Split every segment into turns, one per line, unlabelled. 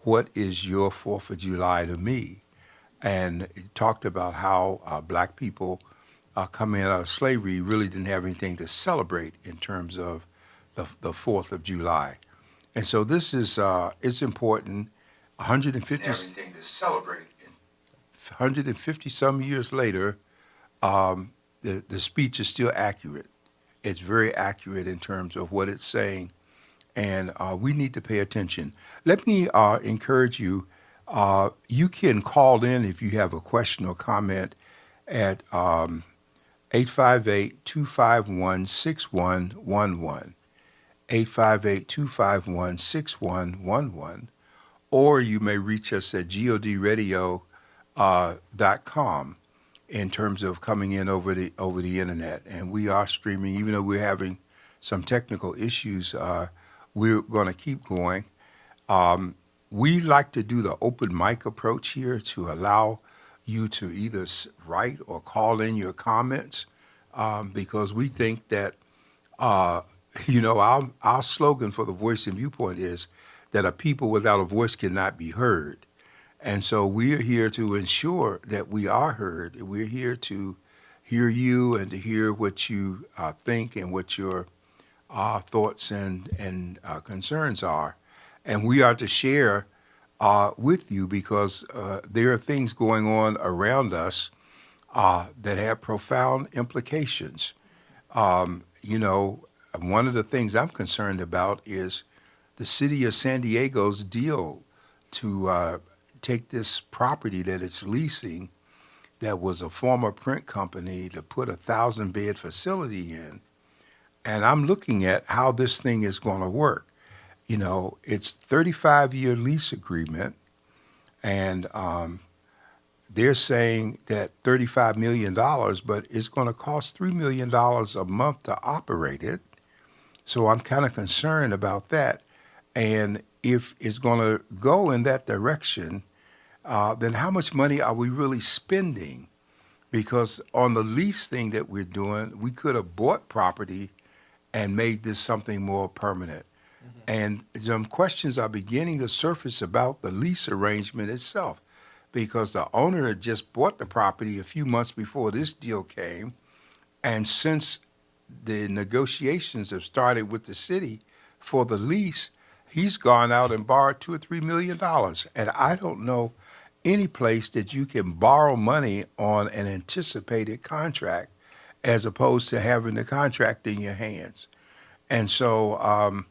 what is your 4th of July to me? And it talked about how black people coming out of slavery really didn't have anything to celebrate in terms of the 4th of July. And so this is it's important. 150 everything to celebrate. 150 some years later, the speech is still accurate. It's very accurate in terms of what it's saying, and we need to pay attention. Let me encourage you. You can call in if you have a question or comment at 858-251-6111, 858-251-6111, or you may reach us at godradio.com in terms of coming in over the internet. And we are streaming, even though we're having some technical issues. We're going to keep going. We like to do the open mic approach here to allow you to either write or call in your comments because we think that, our slogan for the Voice and Viewpoint is that a people without a voice cannot be heard. And so we're here to ensure that we are heard. We're here to hear you and to hear what you think and what your thoughts and concerns are. And we are to share with you because there are things going on around us that have profound implications. One of the things I'm concerned about is the city of San Diego's deal to take this property that it's leasing that was a former print company to put a 1,000-bed facility in. And I'm looking at how this thing is going to work. It's 35-year lease agreement, and they're saying that $35 million, but it's going to cost $3 million a month to operate it. So I'm kind of concerned about that. And if it's going to go in that direction, then how much money are we really spending? Because on the lease thing that we're doing, we could have bought property and made this something more permanent. Mm-hmm. And some questions are beginning to surface about the lease arrangement itself, because the owner had just bought the property a few months before this deal came. And since the negotiations have started with the city for the lease, he's gone out and borrowed $2 or $3 million. And I don't know any place that you can borrow money on an anticipated contract as opposed to having the contract in your hands. And so,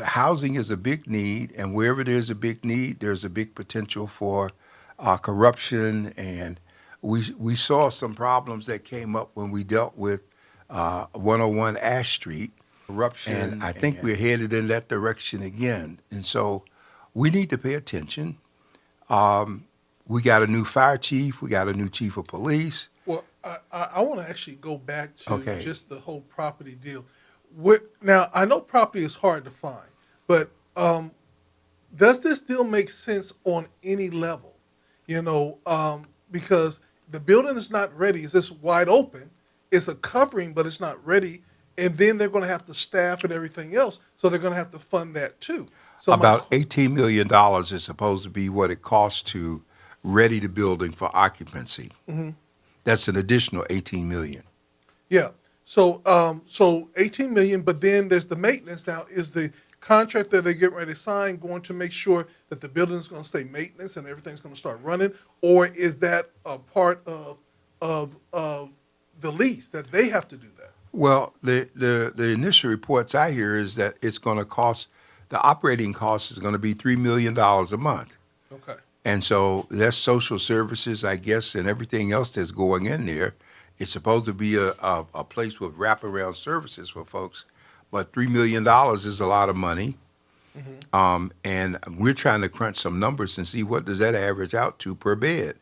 housing is a big need, and wherever there's a big need, there's a big potential for corruption. And we saw some problems that came up when we dealt with 101 Ash Street. Corruption. And I think we're headed in that direction again. And so we need to pay attention. We got a new fire chief. We got a new chief of police.
Well, I want to actually go back to just the whole property deal. Now, I know property is hard to find, but does this deal make sense on any level? Because the building is not ready. It's just wide open. It's a covering, but it's not ready. And then they're going to have to staff and everything else, so they're going to have to fund that too. So
about $18 million is supposed to be what it costs to ready the building for occupancy. Mm-hmm. That's an additional $18 million.
Yeah. So $18 million, but then there's the maintenance. Now, is the contract that they're getting ready to sign going to make sure that the building is going to stay maintenance and everything's going to start running, or is that a part of the lease that they have to do that?
Well, the initial reports I hear is that it's going to cost, the operating cost is going to be $3 million a month.
Okay.
And so that's social services, I guess, and everything else that's going in there. It's supposed to be a place with wraparound services for folks, but $3 million is a lot of money. Mm-hmm. And we're trying to crunch some numbers and see what does that average out to per bed.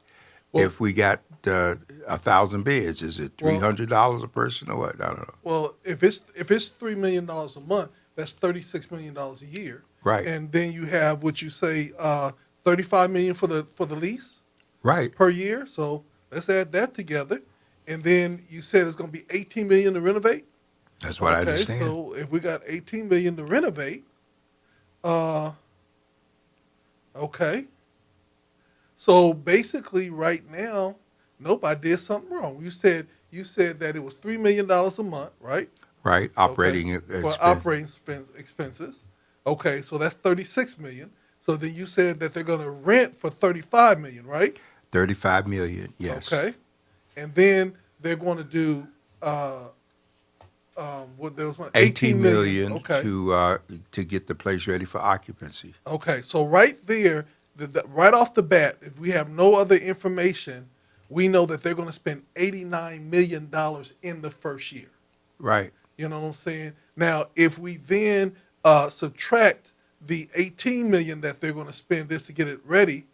Well, if we got 1,000 beds, is it $300 a person or what? I don't know.
Well, if it's $3 million a month, that's $36 million a year.
Right.
And then you have what you say, $35 million for the lease.
Right.
Per year. So let's add that together. And then you said it's going to be $18 million to renovate.
That's what I understand.
So if we got $18 million to renovate, Okay. So basically, right now, nope, I did something wrong. You said that it was $3 million a month, right?
right?
Okay,
Operating
for
expense,
operating expenses. Okay, so that's 36 million. So then you said that they're going to rent for 35 million, right?
35 million, yes.
Okay, and then they're going to do what there was one
18
18 million.
million
Okay,
to get the place ready for occupancy.
okay. So right there, right off the bat, if we have no other information, we know that they're going to spend $89 million in the first year.
Right.
You know what I'm saying? Now, if we then subtract the 18 million that they're going to spend this to get it ready,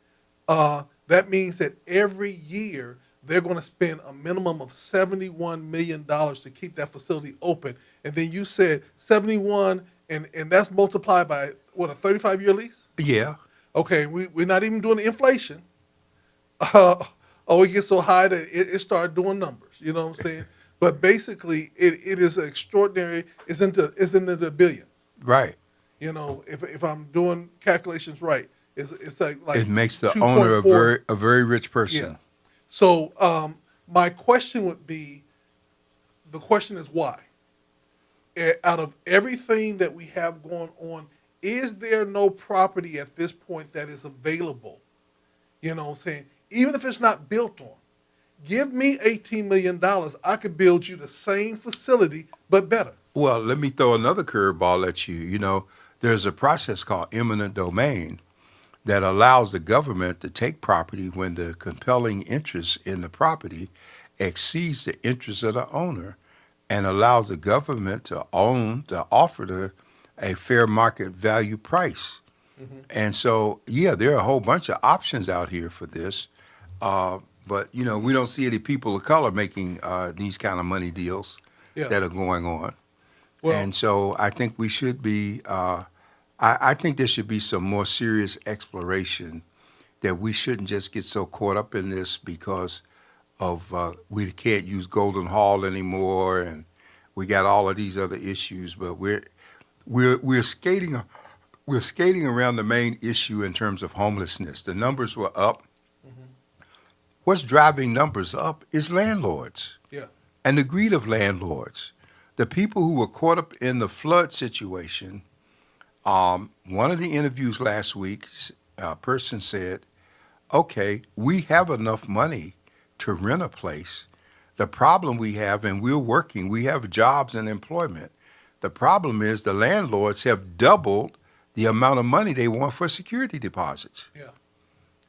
that means that every year they're going to spend a minimum of $71 million to keep that facility open. And then you said 71, and that's multiplied by what, a 35-year lease?
Yeah.
Okay, we're not even doing the inflation. Uh, oh, it gets so high that it started doing numbers. You know what I'm saying? But basically, it is extraordinary. It's into the billion.
Right.
You know, if I'm doing calculations right, it's like
It makes the owner
2.4.
a very rich
Yeah.
person.
So my question would be, the question is why? Out of everything that we have going on, is there no property at this point that is available? You know what I'm saying? Even if it's not built on. Give me $18 million, I could build you the same facility, but better.
Well, let me throw another curveball at you. You know, there's a process called eminent domain that allows the government to take property when the compelling interest in the property exceeds the interest of the owner and allows the government to offer a fair market value price. And so, yeah, there are a whole bunch of options out here for this. But, you know, we don't see any people of color making these kind of money deals
Yeah.
that are going on.
Well,
And so I think we should be, I think there should be some more serious exploration that we shouldn't just get so caught up in this because of we can't use Golden Hall anymore and we got all of these other issues, but we're skating around the main issue in terms of homelessness. The numbers were up. What's driving numbers up is landlords
yeah.
and the greed of landlords. The people who were caught up in the flood situation, one of the interviews last week, a person said, okay, we have enough money to rent a place. The problem we have, and we're working, we have jobs and employment. The problem is the landlords have doubled the amount of money they want for security deposits.
Yeah.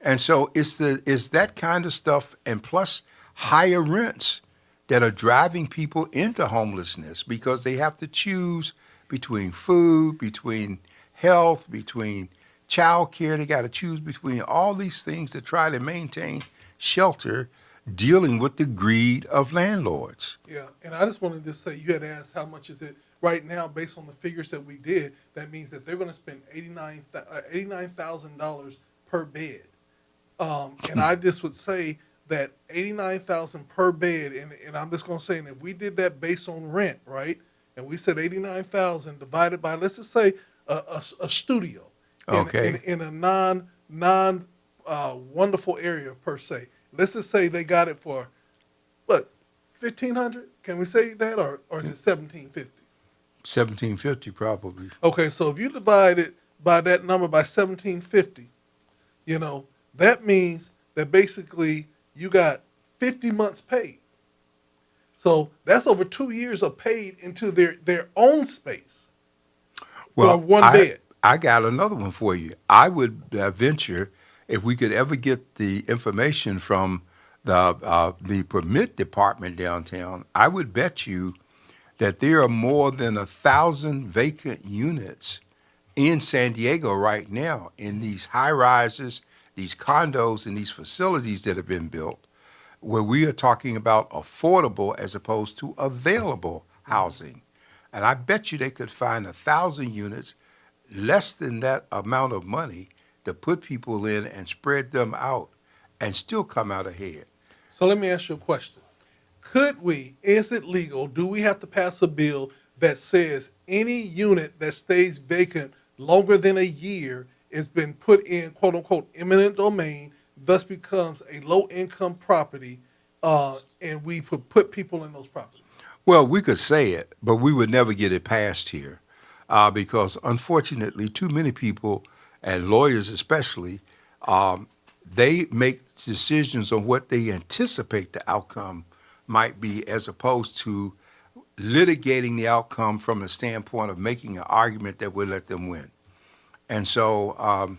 And so it's that kind of stuff, and plus higher rents that are driving people into homelessness because they have to choose between food, between health, between child care. They got to choose between all these things to try to maintain shelter, dealing with the greed of landlords.
Yeah. And I just wanted to say, you had asked how much is it right now based on the figures that we did. That means that they're going to spend $89,000 per bed. And I just would say that $89,000 per bed, and I'm just going to say, and if we did that based on rent, right, and we said $89,000 divided by, let's just say, a studio,
Okay.
in a non wonderful area per se. Let's just say they got it for what, 1,500? Can we say that, or is it 1,750?
1750 probably.
Okay, so if you divide it by that number by 1,750, you know, that means that basically you got 50 months paid. So that's over 2 years of paid into their own space
Well,
for one bed.
I got another one for you. I would venture if we could ever get the information from the permit department downtown, I would bet you that there are more than 1,000 vacant units in San Diego right now in these high rises, these condos, and these facilities that have been built, where we are talking about affordable as opposed to available housing. And I bet you they could find 1,000 units, less than that amount of money, to put people in and spread them out and still come out ahead.
So let me ask you a question. Is it legal, do we have to pass a bill that says any unit that stays vacant longer than a year it's been put in quote unquote eminent domain, thus becomes a low income property, and we put people in those properties.
Well, we could say it, but we would never get it passed here because, unfortunately, too many people, and lawyers especially, they make decisions on what they anticipate the outcome might be as opposed to litigating the outcome from the standpoint of making an argument that would let them win. And so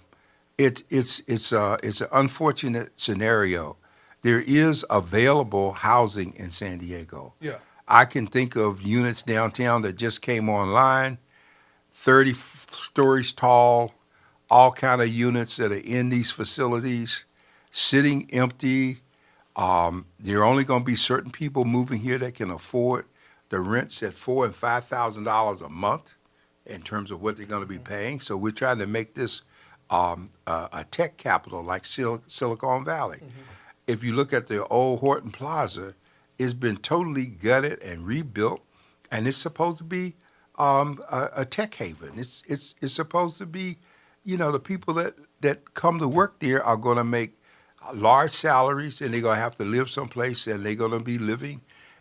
it's an unfortunate scenario. There is available housing in San Diego.
Yeah.
I can think of units downtown that just came online, 30 stories tall, all kind of units that are in these facilities, sitting empty. There are only going to be certain people moving here that can afford the rents at $4,000 and $5,000 a month in terms of what they're going to be paying. So we're trying to make this a tech capital like Silicon Valley. If you look at the old Horton Plaza, it's been totally gutted and rebuilt, and it's supposed to be a tech haven. It's supposed to be, the people that come to work there are going to make large salaries, and they're going to have to live someplace, and they're going to be living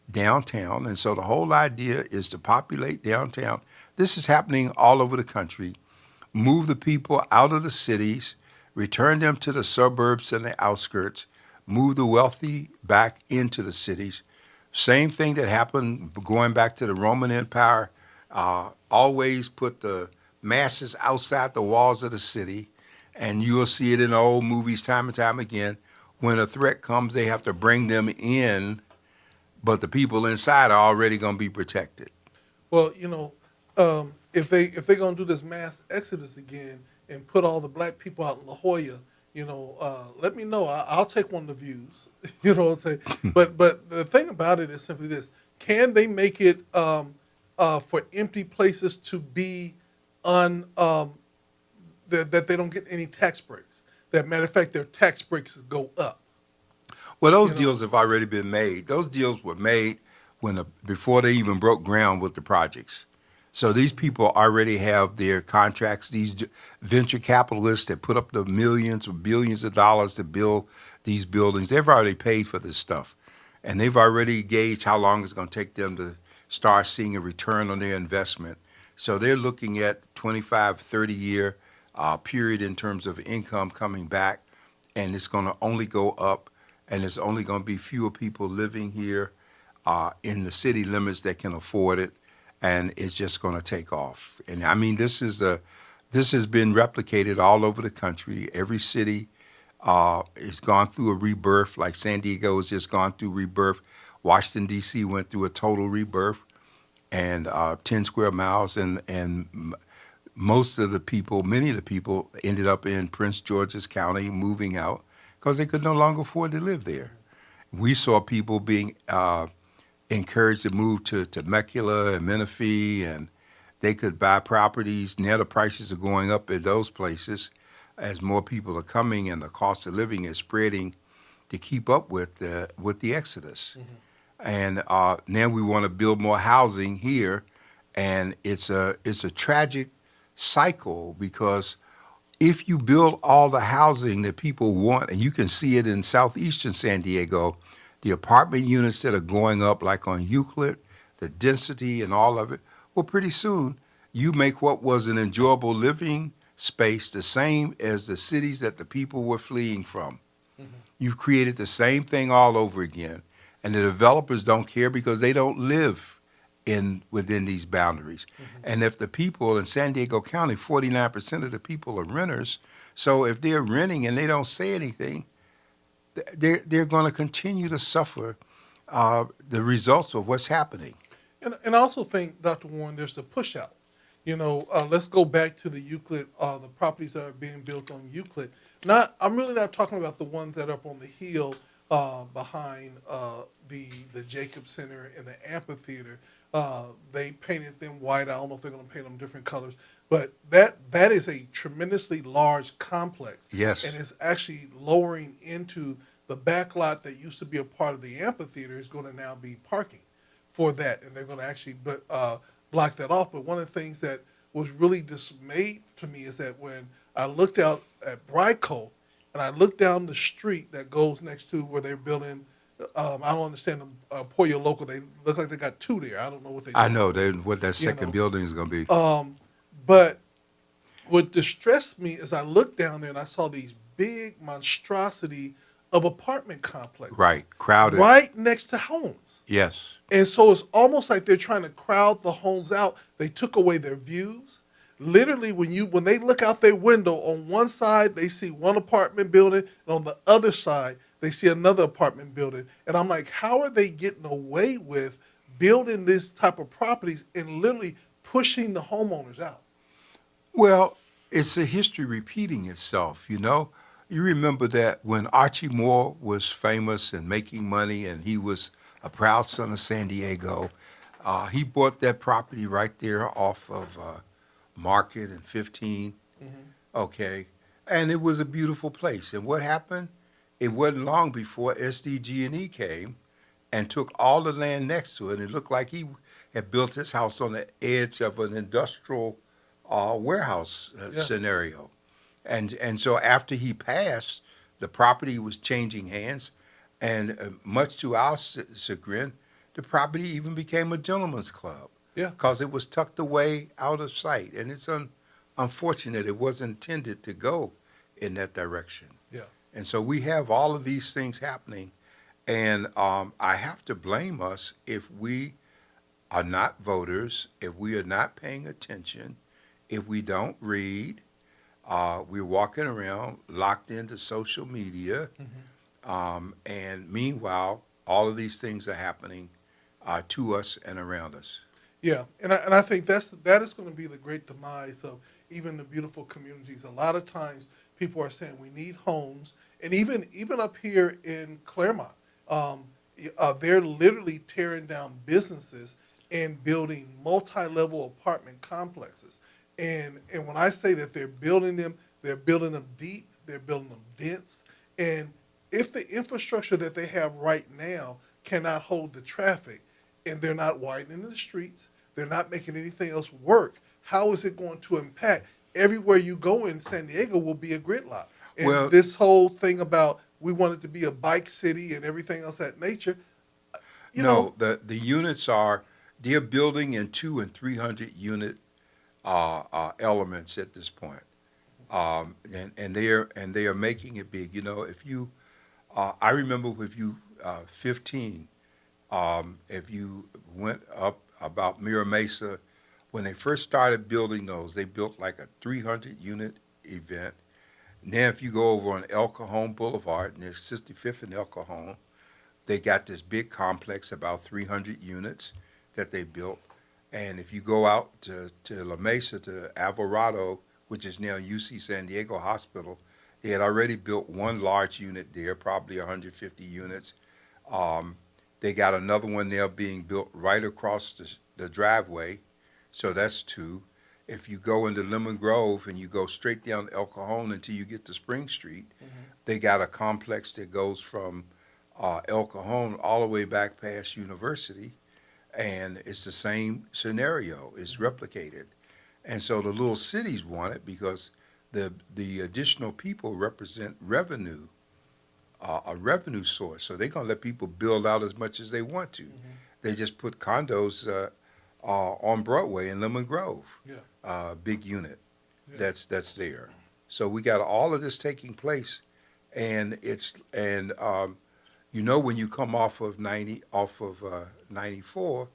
downtown. And so the whole idea is to populate downtown. This is happening all over the country. Move the people out of the cities, return them to the suburbs and the outskirts, move the wealthy back into the cities. Same thing that happened going back to the Roman Empire. Always put the masses outside the walls of the city, and you will see it in old movies time and time again. When a threat comes, they have to bring them in, but the people inside are already going to be protected.
Well, if they're gonna do this mass exodus again and put all the black people out in La Jolla, let me know. I'll take one of the views. You know what I'm saying? But the thing about it is simply this: can they make it for empty places to be that they don't get any tax breaks? That matter of fact, their tax breaks go up.
Well, those deals have already been made. Those deals were made before they even broke ground with the projects. So these people already have their contracts. These venture capitalists that put up the millions or billions of dollars to build these buildings, they've already paid for this stuff. And they've already gauged how long it's going to take them to start seeing a return on their investment. So they're looking at 25, 30-year period in terms of income coming back, and it's going to only go up, and there's only going to be fewer people living here in the city limits that can afford it, and it's just going to take off. And I mean, this has been replicated all over the country. Every city has gone through a rebirth, like San Diego has just gone through rebirth. Washington, D.C. went through a total rebirth, and 10 square miles, and most of the people, many of the people ended up in Prince George's County moving out because they could no longer afford to live there. We saw people being encouraged to move to Temecula and Menifee, and they could buy properties. Now the prices are going up at those places as more people are coming, and the cost of living is spreading to keep up with the exodus. And now we want to build more housing here, and it's a tragic cycle because if you build all the housing that people want, and you can see it in southeastern San Diego, the apartment units that are going up, like on Euclid, the density and all of it, well, pretty soon you make what was an enjoyable living space the same as the cities that the people were fleeing from. You've created the same thing all over again, and the developers don't care because they don't live within these boundaries. And if the people in San Diego County, 49% of the people are renters, so if they're renting and they don't say anything, they're going to continue to suffer the results of what's happening.
And I also think, Dr. Warren, there's the push out. Let's go back to the Euclid, the properties that are being built on Euclid. I'm really not talking about the ones that are up on the hill behind the Jacob Center and the amphitheater. They painted them white. I don't know if they're going to paint them different colors, but that is a tremendously large complex.
Yes.
And it's actually lowering into the back lot that used to be a part of the amphitheater is going to now be parking for that, and they're going to actually block that off. But one of the things that was really dismayed to me is that when I looked out at Bryco, and I looked down the street that goes next to where they're building. I don't understand the Pollo Local. They look like they got two there. I don't know what they're
I
doing
know
over there.
what that
You
second
know,
building is going to be.
but what distressed me is I looked down there and I saw these big monstrosity of apartment complexes
Right, crowded.
right next to homes.
Yes.
And so it's almost like they're trying to crowd the homes out. They took away their views. Literally, when they look out their window, on one side they see one apartment building, and on the other side they see another apartment building. And I'm like, how are they getting away with building this type of properties and literally pushing the homeowners out?
Well, it's a history repeating itself, you know. You remember that when Archie Moore was famous and making money, and he was a proud son of San Diego, he bought that property right there off of Market and 15, okay? And it was a beautiful place. And what happened? It wasn't long before SDG&E came and took all the land next to it. It looked like he had built his house on the edge of an industrial warehouse
Yeah.
scenario. And so after he passed, the property was changing hands, and much to our chagrin, the property even became a gentleman's club
Yeah.
because it was tucked away out of sight. And it's unfortunate it wasn't intended to go in that direction.
Yeah.
And so we have all of these things happening, and I have to blame us if we are not voters, if we are not paying attention, if we don't read. We're walking around locked into social media, and meanwhile, all of these things are happening to us and around us.
Yeah, and I think that is going to be the great demise of even the beautiful communities. A lot of times, people are saying we need homes, and even up here in Claremont, they're literally tearing down businesses and building multi-level apartment complexes. And when I say that they're building them deep, they're building them dense, and if the infrastructure that they have right now cannot hold the traffic, and they're not widening the streets, they're not making anything else work, how is it going to impact? Everywhere you go in San Diego will be a gridlock. And
Well-
this whole thing about we want it to be a bike city and everything else of that nature, you know,
The units they're building in 200 and 300 unit elements at this point. And they are making it big. You know, if you, I remember if you 15, if you went up about Mira Mesa, when they first started building those, they built like a 300 unit event. Now, if you go over on El Cajon Boulevard, near 65th and El Cajon, they got this big complex, about 300 units that they built. And if you go out to La Mesa, to Alvarado, which is now UC San Diego Hospital, they had already built one large unit there, probably 150 units. They got another one there being built right across the driveway, so that's two. If you go into Lemon Grove and you go straight down El Cajon until you get to Spring Street, they got a complex that goes from El Cajon all the way back past University, and it's the same scenario. It's replicated. And so the little cities want it because the additional people represent revenue, a revenue source. So they're going to let people build out as much as they want to. They just put condos on Broadway in Lemon Grove, big unit that's there. So we got all of this taking place, and you know, when you come off of 94,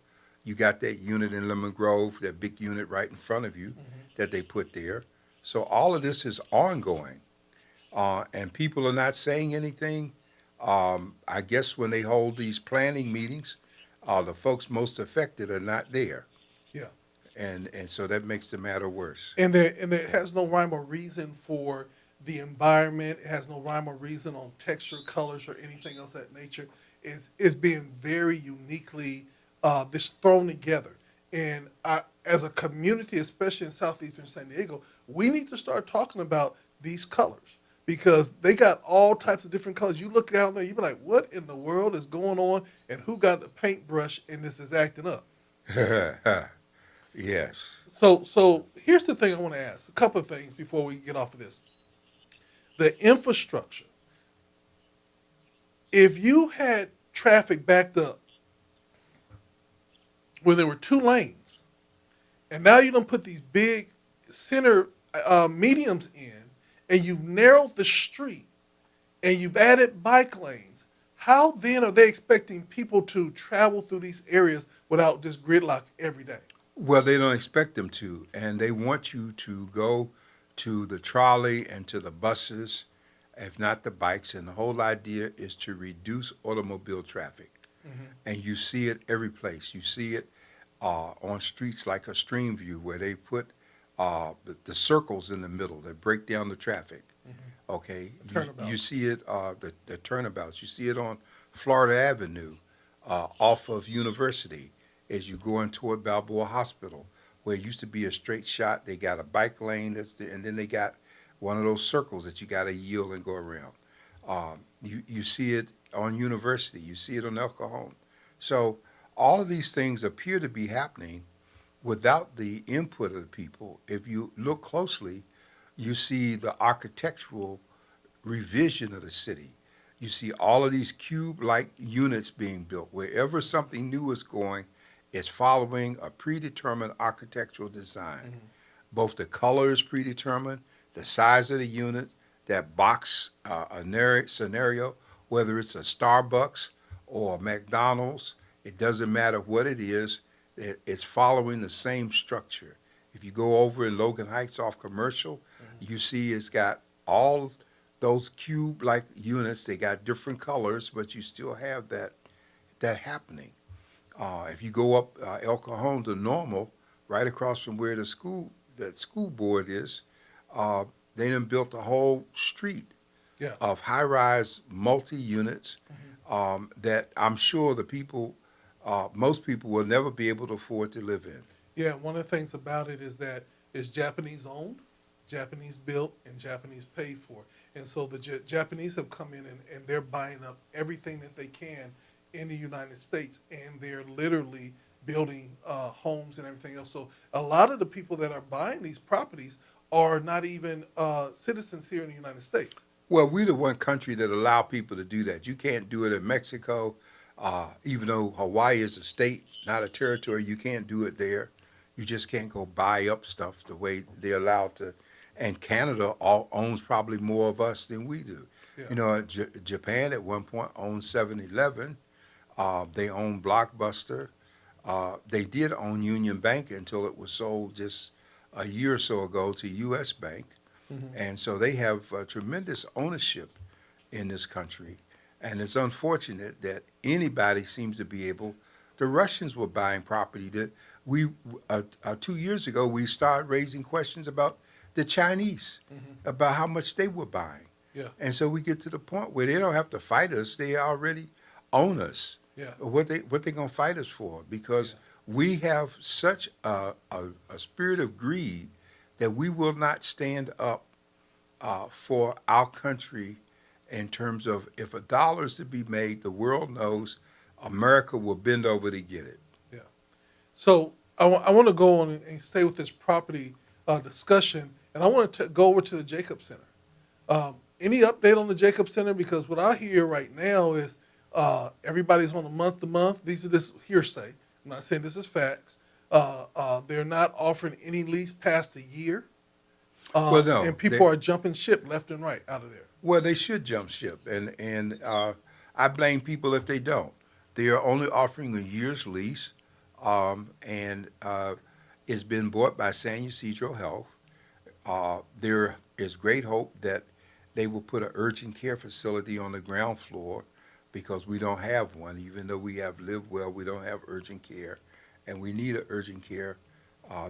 you got that unit in Lemon Grove, that big unit right in front of you that they put there. So all of this is ongoing, and people are not saying anything. I guess when they hold these planning meetings, the folks most affected are not there.
yeah.
And so that makes the matter worse.
And there has no rhyme or reason for the environment. It has no rhyme or reason on texture, colors, or anything else of that nature. It's being very uniquely just thrown together. And as a community, especially in southeastern San Diego, we need to start talking about these colors because they got all types of different colors. You look down there, you be like, what in the world is going on? And who got the paintbrush and this is acting up?
Yes.
So here's the thing I want to ask. A couple of things before we get off of this. The infrastructure. If you had traffic backed up where there were two lanes, and now you don't put these big center mediums in, and you've narrowed the street, and you've added bike lanes, how then are they expecting people to travel through these areas without just gridlock every day?
Well, they don't expect them to, and they want you to go to the trolley and to the buses, if not the bikes. And the whole idea is to reduce automobile traffic. And you see it every place. You see it on streets like a stream view where they put the circles in the middle that break down the traffic. Okay, you see it the turnabouts. You see it on Florida Avenue off of University as you go in toward Balboa Hospital, where it used to be a straight shot. They got a bike lane that's there, and then they got one of those circles that you got to yield and go around. You see it on University. You see it on El Cajon. So all of these things appear to be happening without the input of the people. If you look closely, you see the architectural revision of the city. You see all of these cube-like units being built. Wherever something new is going, it's following a predetermined architectural design. Both the color is predetermined, the size of the unit, that box scenario, whether it's a Starbucks or a McDonald's, it doesn't matter what it is, it's following the same structure. If you go over in Logan Heights off Commercial, you see it's got all those cube-like units. They got different colors, but you still have that happening. If you go up El Cajon to Normal, right across from where that school board is, they done built a whole street
Yeah.
of high-rise multi-units that I'm sure the people, most people will never be able to afford to live in.
Yeah, one of the things about it is that it's Japanese owned, Japanese built, and Japanese paid for. And so the Japanese have come in and they're buying up everything that they can in the United States, and they're literally building homes and everything else. So a lot of the people that are buying these properties are not even citizens here in the United States.
Well, we're the one country that allow people to do that. You can't do it in Mexico, even though Hawaii is a state, not a territory. You can't do it there. You just can't go buy up stuff the way they're allowed to. And Canada owns probably more of us than we do.
Yeah.
You know, Japan at one point owned 7-Eleven. They owned Blockbuster. They did own Union Bank until it was sold just a year or so ago to U.S. Bank. And so they have tremendous ownership in this country. And it's unfortunate that anybody seems to be able. The Russians were buying property that 2 years ago we started raising questions about the Chinese, about how much they were buying.
Yeah.
And so we get to the point where they don't have to fight us; they already own us.
Yeah.
What they gonna fight us for? Because we have such a spirit of greed that we will not stand up for our country in terms of if a dollar is to be made, the world knows America will bend over to get it.
Yeah. So I want to go on and stay with this property discussion, and I want to go over to the Jacob Center. Any update on the Jacob Center? Because what I hear right now is everybody's on a month-to-month. These are this hearsay. I'm not saying this is facts. They're not offering any lease past a year.
Well, no,
and people are jumping ship left and right out of there.
Well, they should jump ship, and I blame people if they don't. They are only offering a year's lease, and it's been bought by San Ysidro Health. There is great hope that they will put an urgent care facility on the ground floor because we don't have one. Even though we have Live Well, we don't have urgent care, and we need an urgent care.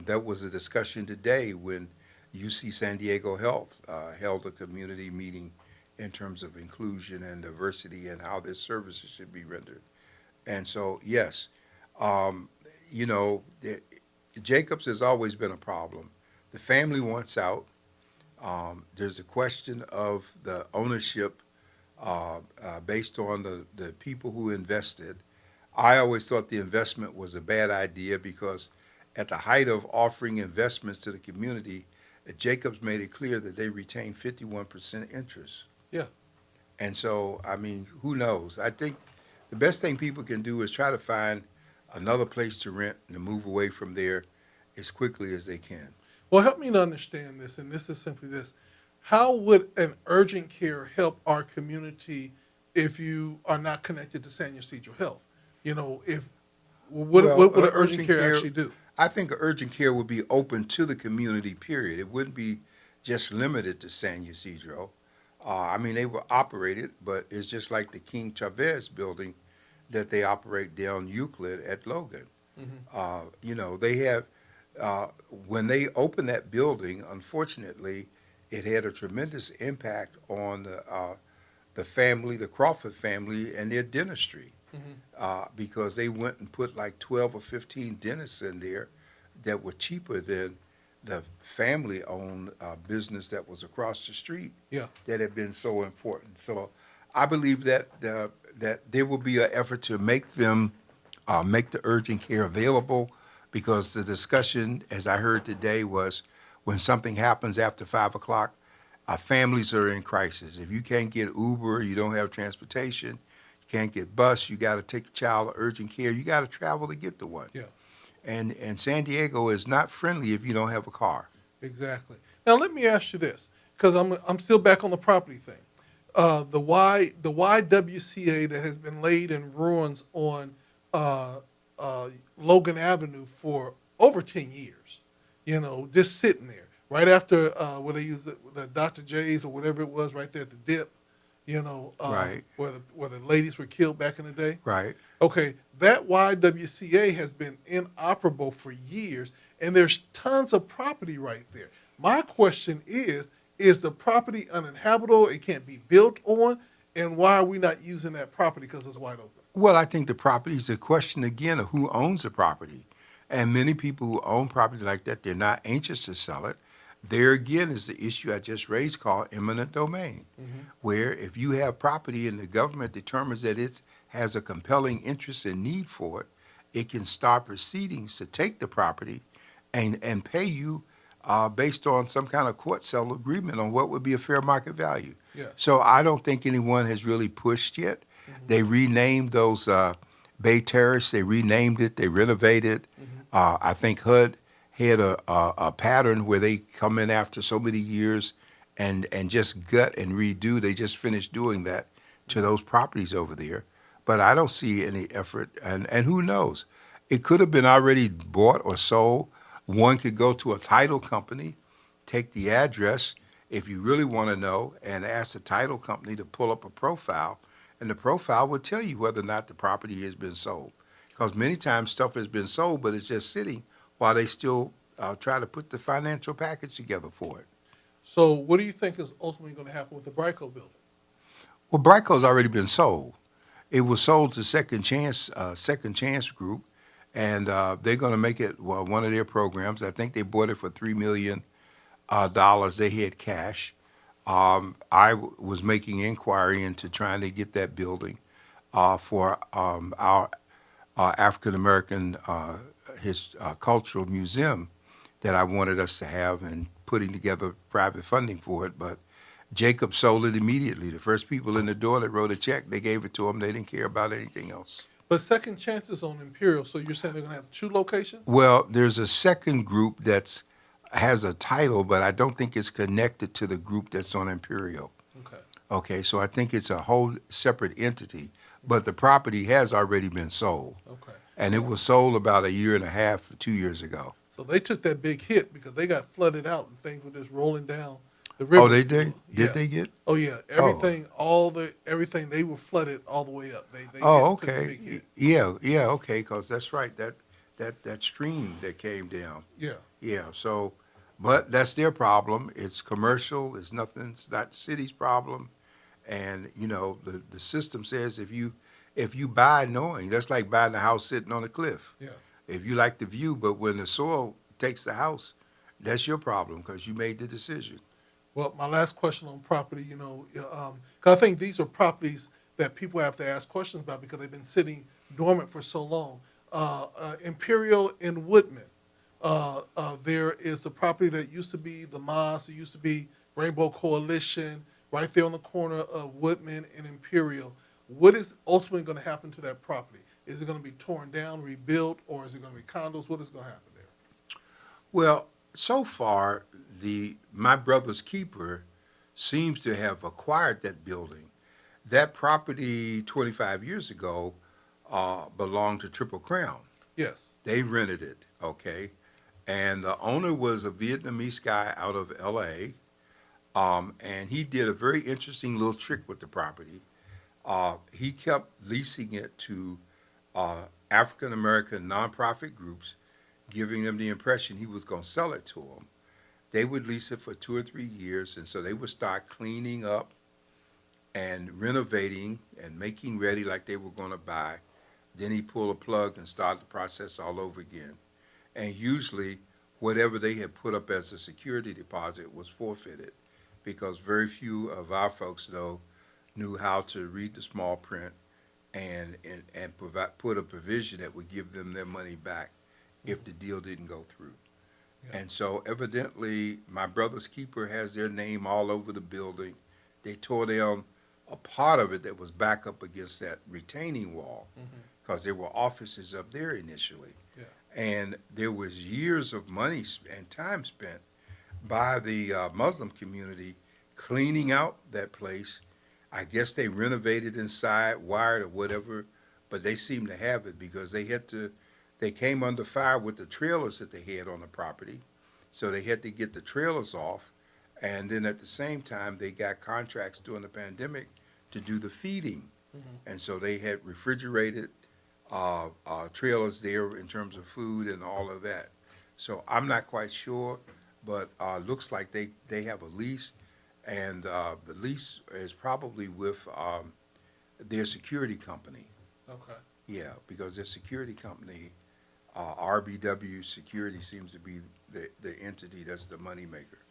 That was a discussion today when UC San Diego Health held a community meeting in terms of inclusion and diversity and how their services should be rendered. And so, yes, you know, Jacobs has always been a problem. The family wants out. There's a question of the ownership based on the people who invested. I always thought the investment was a bad idea because at the height of offering investments to the community, Jacobs made it clear that they retain 51% interest.
Yeah.
And so, I mean, who knows? I think the best thing people can do is try to find another place to rent and to move away from there as quickly as they can.
Well, help me to understand this, and this is simply this. How would an urgent care help our community if you are not connected to San Ysidro Health? You know, what would an urgent care actually do?
I think urgent care would be open to the community, period. It wouldn't be just limited to San Ysidro. I mean, they will operate it, but it's just like the King Chavez building that they operate down Euclid at Logan. You know, they have, when they opened that building, unfortunately, it had a tremendous impact on the family, the Crawford family, and their dentistry. Because they went and put like 12 or 15 dentists in there that were cheaper than the family-owned business that was across the street.
Yeah.
That had been so important. So I believe that that there will be an effort to make them make the urgent care available, because the discussion, as I heard today, was when something happens after 5 o'clock, families are in crisis. If you can't get Uber, you don't have transportation, you can't get bus, you got to take a child to urgent care, you got to travel to get the one.
Yeah.
And San Diego is not friendly if you don't have a car.
Exactly. Now let me ask you this, because I'm still back on the property thing. The YWCA that has been laid in ruins on Logan Avenue for over 10 years, you know, just sitting there right after where they used the Dr. J's or whatever it was right there at the dip, you know,
Right.
where the ladies were killed back in the day.
Right.
Okay, that YWCA has been inoperable for years, and there's tons of property right there. My question is the property uninhabitable? It can't be built on? And why are we not using that property because it's wide open?
Well, I think the property is a question, again, of who owns the property. And many people who own property like that, they're not anxious to sell it. There again is the issue I just raised called eminent domain, where if you have property and the government determines that it has a compelling interest and need for it, it can start proceedings to take the property and pay you based on some kind of court sale agreement on what would be a fair market value.
Yeah.
So I don't think anyone has really pushed yet. They renamed those Bay Terrace. They renamed it. They renovated. I think HUD had a pattern where they come in after so many years and just gut and redo. They just finished doing that to those properties over there. But I don't see any effort. And who knows? It could have been already bought or sold. One could go to a title company, take the address, if you really want to know, and ask the title company to pull up a profile, and the profile will tell you whether or not the property has been sold. Because many times stuff has been sold, but it's just sitting while they still try to put the financial package together for it.
So what do you think is ultimately going to happen with the Brico building?
Well, Brico's already been sold. It was sold to Second Chance Group, and they're going to make it one of their programs. I think they bought it for $3 million. They had cash. I was making inquiry into trying to get that building for our African American cultural museum that I wanted us to have, and putting together private funding for it. But Jacob sold it immediately. The first people in the door that wrote a check, they gave it to him. They didn't care about anything else.
But Second Chance is on Imperial, so you're saying they're going to have 2 locations?
Well, there's a second group that's has a title, but I don't think it's connected to the group that's on Imperial.
Okay.
Okay, so I think it's a whole separate entity, but the property has already been sold.
Okay.
And it was sold about 1.5 years, 2 years ago.
So they took that big hit because they got flooded out and things were just rolling down the river.
Oh, they did?
Yeah.
Did they get?
Oh yeah, everything they were flooded all the way up. They
Oh,
took a
okay.
big hit.
Yeah, okay, because that's right. That stream that came down.
Yeah.
Yeah, so, but that's their problem. It's commercial. It's nothing. It's not the city's problem. And, you know, the system says if you buy knowing, that's like buying a house sitting on a cliff.
Yeah.
If you like the view, but when the soil takes the house, that's your problem because you made the decision.
Well, my last question on property, you know, 'cause I think these are properties that people have to ask questions about because they've been sitting dormant for so long. Imperial in Woodman. There is the property that used to be the mosque. It used to be Rainbow Coalition, right there on the corner of Woodman and Imperial. What is ultimately going to happen to that property? Is it going to be torn down, rebuilt, or is it going to be condos? What is going to happen there?
Well, so far, my brother's keeper seems to have acquired that building. That property 25 years ago belonged to Triple Crown.
Yes.
They rented it, okay? And the owner was a Vietnamese guy out of LA. And he did a very interesting little trick with the property. He kept leasing it to African American nonprofit groups, giving them the impression he was going to sell it to them. They would lease it for 2 or 3 years, and so they would start cleaning up and renovating and making ready like they were going to buy. Then he pulled a plug and started the process all over again. And usually, whatever they had put up as a security deposit was forfeited because very few of our folks knew how to read the small print and put a provision that would give them their money back if the deal didn't go through.
Yeah.
And so evidently my brother's keeper has their name all over the building. They tore down a part of it that was back up against that retaining wall because there were offices up there initially.
Yeah.
And there was years of money and time spent by the Muslim community cleaning out that place. I guess they renovated inside, wired or whatever, but they seem to have it because they came under fire with the trailers that they had on the property. So they had to get the trailers off. And then at the same time, they got contracts during the pandemic to do the feeding. And so they had refrigerated trailers there in terms of food and all of that. So I'm not quite sure, but looks like they have a lease. And the lease is probably with their security company.
Okay.
Yeah, because their security company, RBW Security, seems to be the entity that's the moneymaker.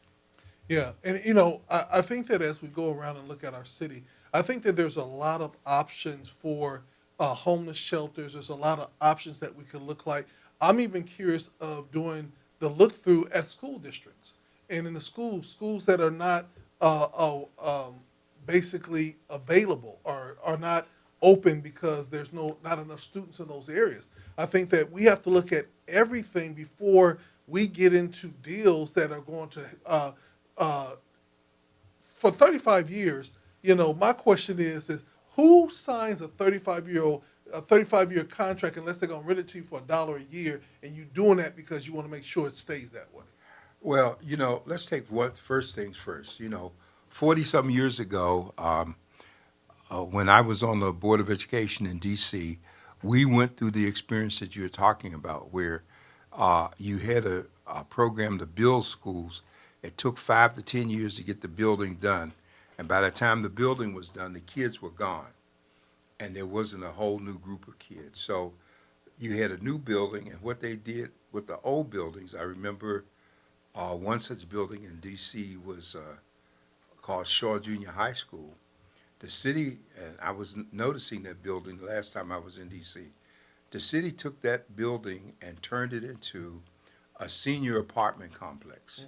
Yeah, and I think that as we go around and look at our city, I think that there's a lot of options for homeless shelters. There's a lot of options that we could look like. I'm even curious of doing the look through at school districts and in the schools that are not basically available or are not open because there's not enough students in those areas. I think that we have to look at everything before we get into deals that are going to for 35 years. My question is who signs a 35-year contract unless they're going to rent it to you for $1 a year, and you doing that because you want to make sure it stays that way?
Well, let's take first things first. 40-some years ago, when I was on the Board of Education in D.C., we went through the experience that you're talking about, where you had a program to build schools. It took 5 to 10 years to get the building done, and by the time the building was done, the kids were gone, and there wasn't a whole new group of kids. So you had a new building, and what they did with the old buildings, I remember one such building in D.C. was called Shaw Junior High School. The city, and I was noticing that building the last time I was in D.C., the city took that building and turned it into a senior apartment complex.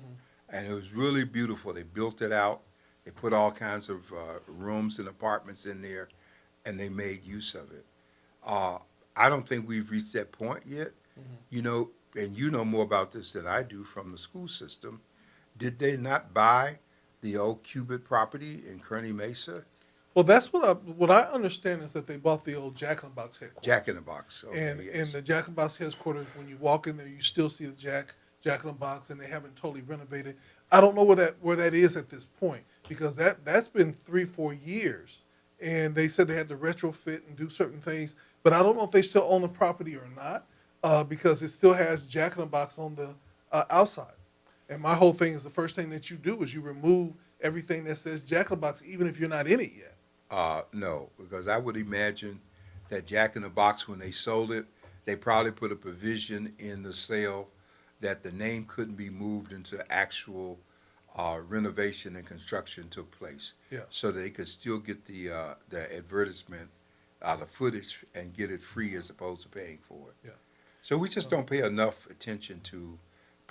And it was really beautiful. They built it out. They put all kinds of rooms and apartments in there, and they made use of it. I don't think we've reached that point yet. And you know more about this than I do from the school system. Did they not buy the old Cubit property in Kearney Mesa?
Well, that's what I understand is that they bought the old Jack in the Box headquarters.
Jack in the Box. Okay,
and
yes.
the Jack in the Box headquarters, when you walk in there, you still see the Jack in the Box, and they haven't totally renovated. I don't know where that is at this point because that's been 3-4 years, and they said they had to retrofit and do certain things, but I don't know if they still own the property or not because it still has Jack in the Box on the outside. And my whole thing is the first thing that you do is you remove everything that says Jack in the Box, even if you're not in it yet.
No, because I would imagine that Jack in the Box, when they sold it, they probably put a provision in the sale that the name couldn't be moved until actual renovation and construction took place.
Yeah.
So they could still get the advertisement, the footage, and get it free as opposed to paying for it.
Yeah.
So we just don't pay enough attention to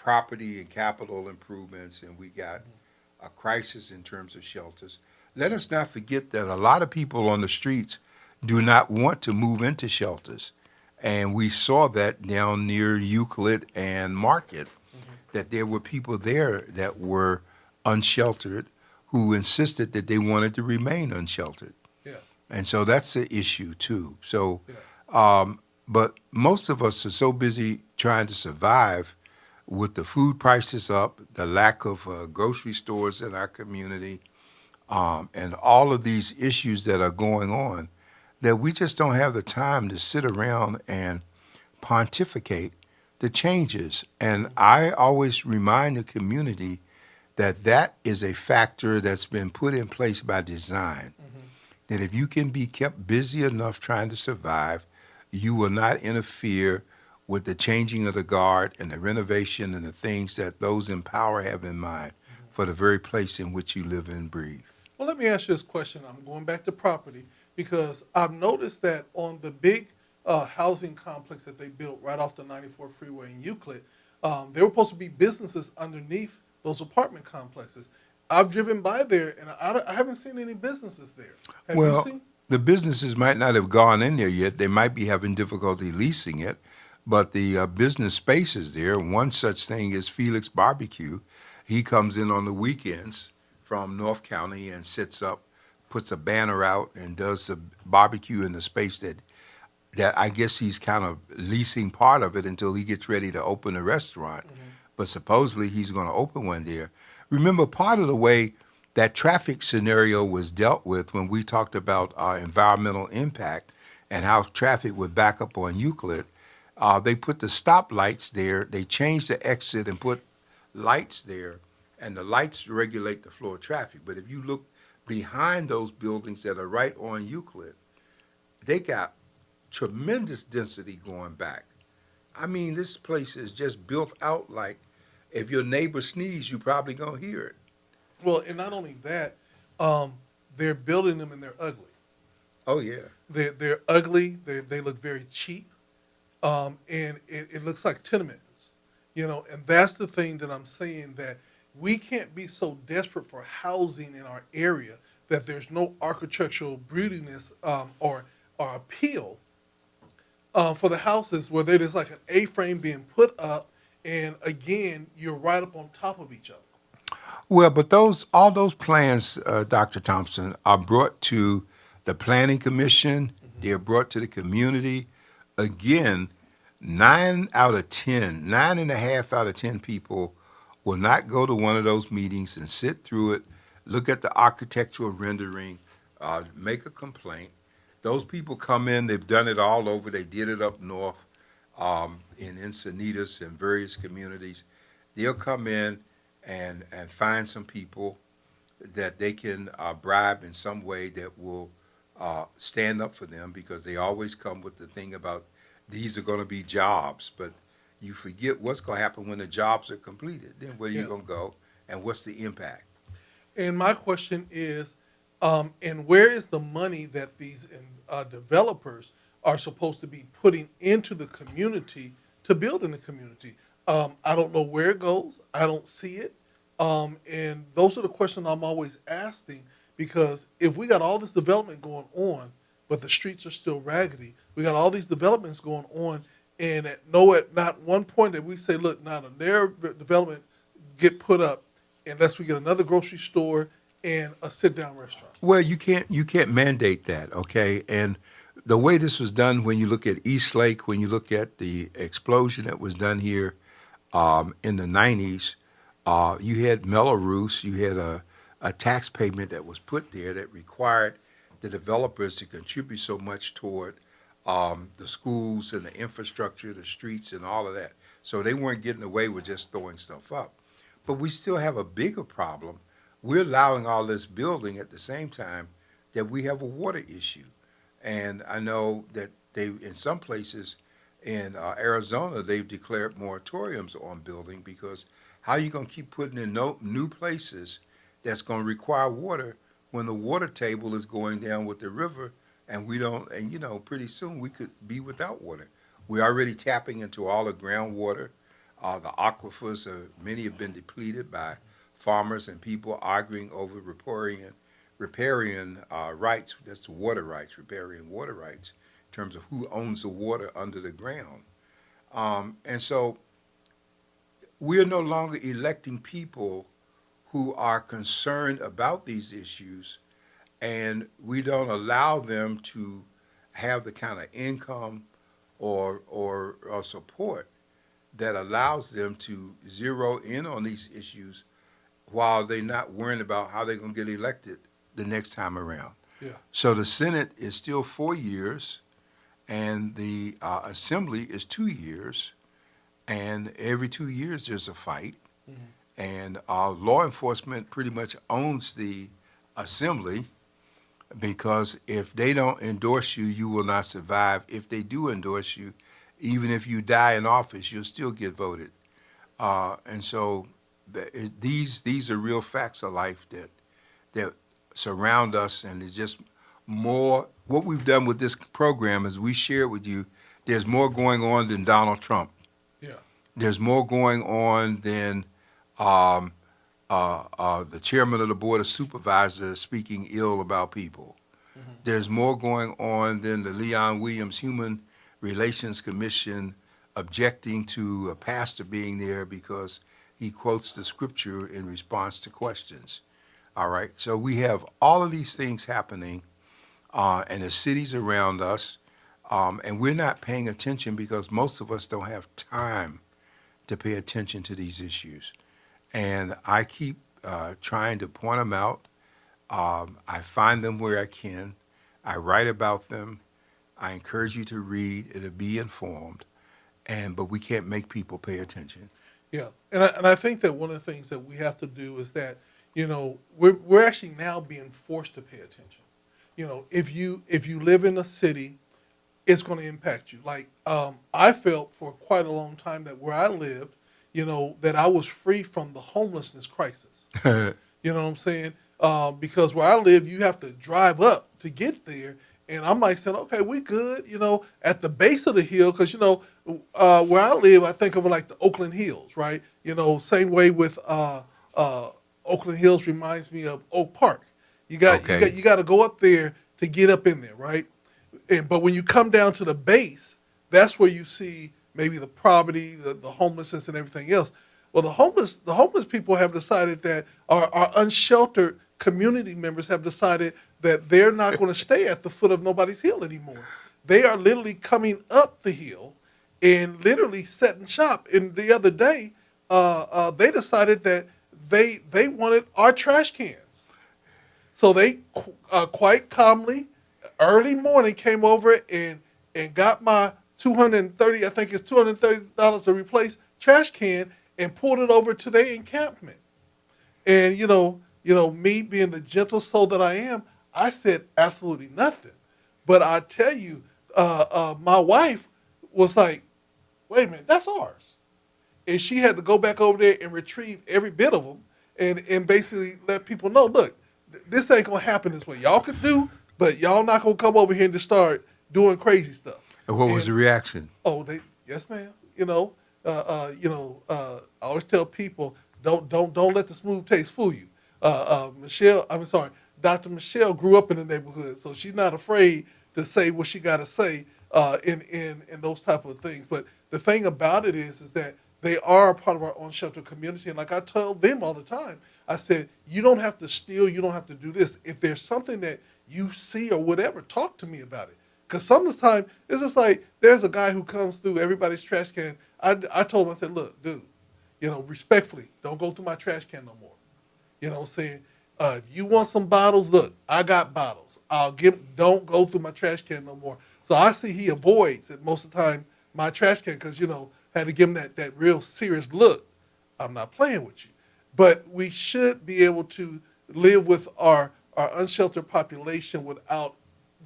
property and capital improvements, and we got a crisis in terms of shelters. Let us not forget that a lot of people on the streets do not want to move into shelters. And we saw that down near Euclid and Market, that there were people there that were unsheltered who insisted that they wanted to remain unsheltered.
Yeah.
And so that's the issue too. So,
Yeah.
but most of us are so busy trying to survive with the food prices up, the lack of grocery stores in our community, and all of these issues that are going on, that we just don't have the time to sit around and pontificate the changes. And I always remind the community that that is a factor that's been put in place by design. That if you can be kept busy enough trying to survive, you will not interfere with the changing of the guard and the renovation and the things that those in power have in mind for the very place in which you live and breathe.
Well, let me ask you this question. I'm going back to property because I've noticed that on the big housing complex that they built right off the 94 freeway in Euclid, there were supposed to be businesses underneath those apartment complexes. I've driven by there, and I haven't seen any businesses there. Have you
Well,
seen?
the businesses might not have gone in there yet. They might be having difficulty leasing it, but the business space is there. One such thing is Felix Barbecue. He comes in on the weekends from North County and sits up, puts a banner out, and does the barbecue in the space that I guess he's kind of leasing part of it until he gets ready to open a restaurant. But supposedly he's going to open one there. Remember, part of the way that traffic scenario was dealt with when we talked about environmental impact and how traffic would back up on Euclid, they put the stoplights there. They changed the exit and put lights there, and the lights regulate the flow of traffic. But if you look behind those buildings that are right on Euclid, they got tremendous density going back. I mean, this place is just built out like if your neighbor sneezes, you probably gonna hear it.
Well, and not only that, they're building them and they're ugly.
Oh yeah.
They're ugly. They look very cheap, and it looks like tenements, And that's the thing that I'm saying, that we can't be so desperate for housing in our area that there's no architectural beautiness or appeal for the houses where they're just like an A-frame being put up, and again, you're right up on top of each other.
Well, but all those plans, Dr. Thompson, are brought to the Planning Commission. They're brought to the community. Again, 9.5 out of 10 people will not go to one of those meetings and sit through it, look at the architectural rendering, make a complaint. Those people come in, they've done it all over. They did it up north in Encinitas and various communities. They'll come in and find some people that they can bribe in some way that will stand up for them, because they always come with the thing about these are going to be jobs. But you forget what's going to happen when the jobs are completed. Then where are you going to go, and what's the impact?
And my question is, and where is the money that these developers are supposed to be putting into the community to build in the community? I don't know where it goes. I don't see it. And those are the questions I'm always asking, because if we got all this development going on, but the streets are still raggedy, we got all these developments going on, and at not one point that we say, look, not a their development get put up unless we get another grocery store and a sit-down restaurant.
Well, you can't mandate that, okay? And the way this was done, when you look at East Lake, when you look at the explosion that was done here in the 90s, you had Melrose, you had a tax payment that was put there that required the developers to contribute so much toward the schools and the infrastructure, the streets, and all of that. So they weren't getting away with just throwing stuff up. But we still have a bigger problem. We're allowing all this building at the same time that we have a water issue. And I know that in some places in Arizona, they've declared moratoriums on building, because how are you going to keep putting in new places that's going to require water when the water table is going down with the river, and we don't, and pretty soon we could be without water. We're already tapping into all the groundwater The aquifers, many have been depleted by farmers and people arguing over riparian rights. That's the water rights, riparian water rights, in terms of who owns the water under the ground. And so we are no longer electing people who are concerned about these issues, and we don't allow them to have the kind of income or support that allows them to zero in on these issues while they're not worrying about how they're going to get elected the next time around.
Yeah.
So the Senate is still 4 years, and the Assembly is 2 years, and every 2 years there's a fight. And law enforcement pretty much owns the Assembly, because if they don't endorse you, you will not survive. If they do endorse you, even if you die in office, you'll still get voted. And so these are real facts of life that surround us, and it's just more. What we've done with this program is we share with you, there's more going on than Donald Trump.
Yeah.
There's more going on than the chairman of the Board of Supervisors speaking ill about people. There's more going on than the Leon Williams Human Relations Commission objecting to a pastor being there because he quotes the scripture in response to questions. All right, so we have all of these things happening in the cities around us, and we're not paying attention because most of us don't have time to pay attention to these issues. And I keep trying to point them out. I find them where I can. I write about them. I encourage you to read and to be informed. But we can't make people pay attention.
Yeah, and I think that one of the things that we have to do is that, we're actually now being forced to pay attention. If you live in a city, it's going to impact you. Like I felt for quite a long time that where I lived, that I was free from the homelessness crisis. You know what I'm saying? Because where I live, you have to drive up to get there. And I'm like saying, okay, we good, at the base of the hill. Because, where I live, I think of it like the Oakland Hills, right? Same way with Oakland Hills reminds me of Oak Park. You got to go up there to get up in there, right? But when you come down to the base, that's where you see maybe the poverty, the homelessness, and everything else. Well, the homeless people have decided that our unsheltered community members have decided that they're not going to stay at the foot of nobody's hill anymore. They are literally coming up the hill and literally setting shop. And the other day, they decided that they wanted our trash cans. So they quite calmly, early morning, came over and got my $230, I think it's $230 to replace trash can, and pulled it over to their encampment. And me being the gentle soul that I am, I said absolutely nothing. But I tell you, my wife was like, wait a minute, that's ours. And she had to go back over there and retrieve every bit of them and basically let people know, look, this ain't going to happen this way. Y'all could do, but y'all not going to come over here and just start doing crazy stuff.
And what was the reaction?
Oh, yes, ma'am. I always tell people, don't let the smooth taste fool you. Dr. Michelle grew up in the neighborhood, so she's not afraid to say what she got to say in those type of things. But the thing about it is that they are a part of our unsheltered community. And like I tell them all the time, I said, you don't have to steal, you don't have to do this. If there's something that you see or whatever, talk to me about it. Because some of the time, it's just like, there's a guy who comes through everybody's trash can. I told him, I said, look, dude, respectfully, don't go through my trash can no more. You know what I'm saying? If you want some bottles, look, I got bottles. Don't go through my trash can no more. So I see he avoids it most of the time, my trash can, because, had to give him that real serious look. I'm not playing with you. But we should be able to live with our unsheltered population without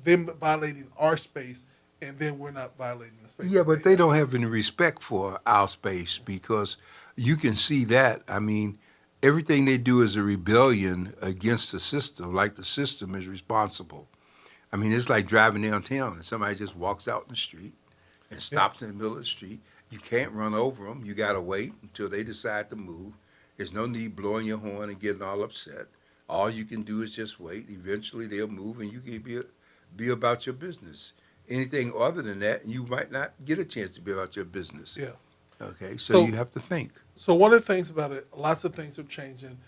them violating our space, and then we're not violating the space.
Yeah, but they don't have any respect for our space, because you can see that. I mean, everything they do is a rebellion against the system, like the system is responsible. I mean, it's like driving downtown and somebody just walks out in the street and stops in the middle of the street You can't run over them. You got to wait until they decide to move. There's no need blowing your horn and getting all upset. All you can do is just wait. Eventually they'll move and you can be about your business. Anything other than that, you might not get a chance to be about your business.
Yeah.
Okay, so
So
you have to think.
So one of the things about it, lots of things are changing.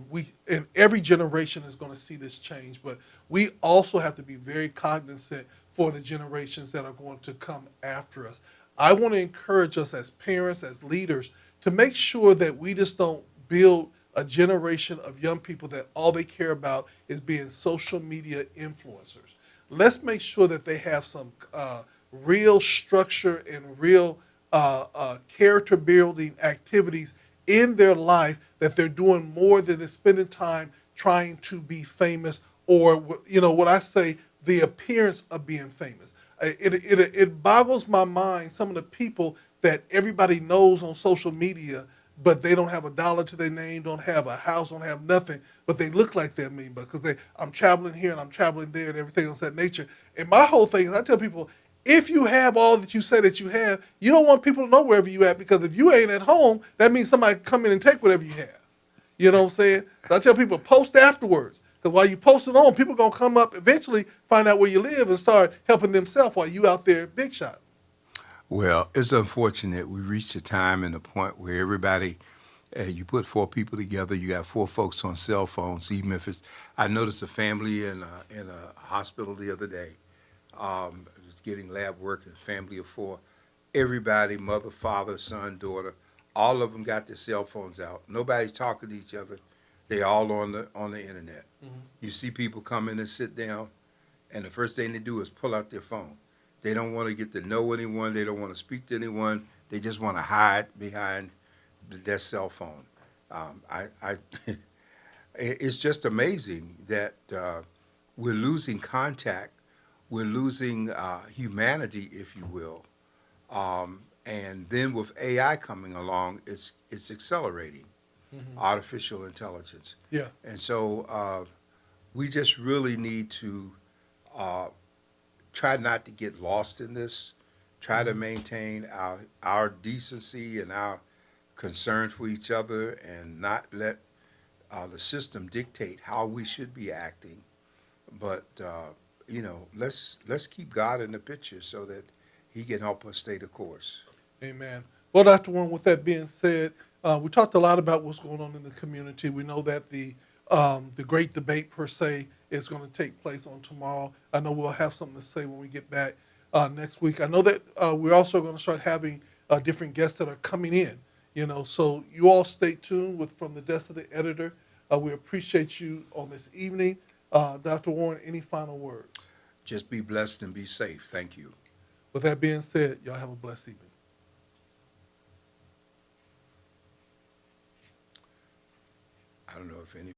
We and every generation is going to see this change, but we also have to be very cognizant for the generations that are going to come after us. I want to encourage us as parents, as leaders, to make sure that we just don't build a generation of young people that all they care about is being social media influencers. Let's make sure that they have some real structure and real character building activities in their life, that they're doing more than spending time trying to be famous, or what I say, the appearance of being famous. It boggles my mind, some of the people that everybody knows on social media, but they don't have a dollar to their name, don't have a house, don't have nothing, but they look like they're me because I'm traveling here and I'm traveling there and everything else of that nature. And my whole thing is, I tell people, if you have all that you say that you have, you don't want people to know wherever you at, because if you ain't at home, that means somebody can come in and take whatever you have. You know what I'm saying? So I tell people, post afterwards, because while you post it on, people going to come up eventually, find out where you live and start helping themselves while you out there big shot.
Well, it's unfortunate we reached a time and a point where everybody, you put four people together, you got four folks on cell phones, even if it's, I noticed a family in a hospital the other day, was getting lab work, a family of four. Everybody, mother, father, son, daughter, all of them got their cell phones out. Nobody's talking to each other. They all on the internet. Mm-hmm. You see people come in and sit down, and the first thing they do is pull out their phone. They don't want to get to know anyone. They don't want to speak to anyone. They just want to hide behind their cell phone. It's just amazing that we're losing contact. We're losing humanity, if you will. And then with AI coming along, it's accelerating, artificial intelligence.
Yeah.
And so we just really need to try not to get lost in this, try to maintain our decency and our concern for each other, and not let the system dictate how we should be acting. But let's keep God in the picture so that He can help us stay the course.
Amen. Well, Dr. Warren, with that being said, we talked a lot about what's going on in the community. We know that the great debate, per se, is going to take place on tomorrow. I know we'll have something to say when we get back next week. I know that we're also going to start having different guests that are coming in. So you all stay tuned from the desk of the editor. We appreciate you on this evening. Dr. Warren, any final words?
Just be blessed and be safe. Thank you.
With that being said, y'all have a blessed evening.
I don't know if any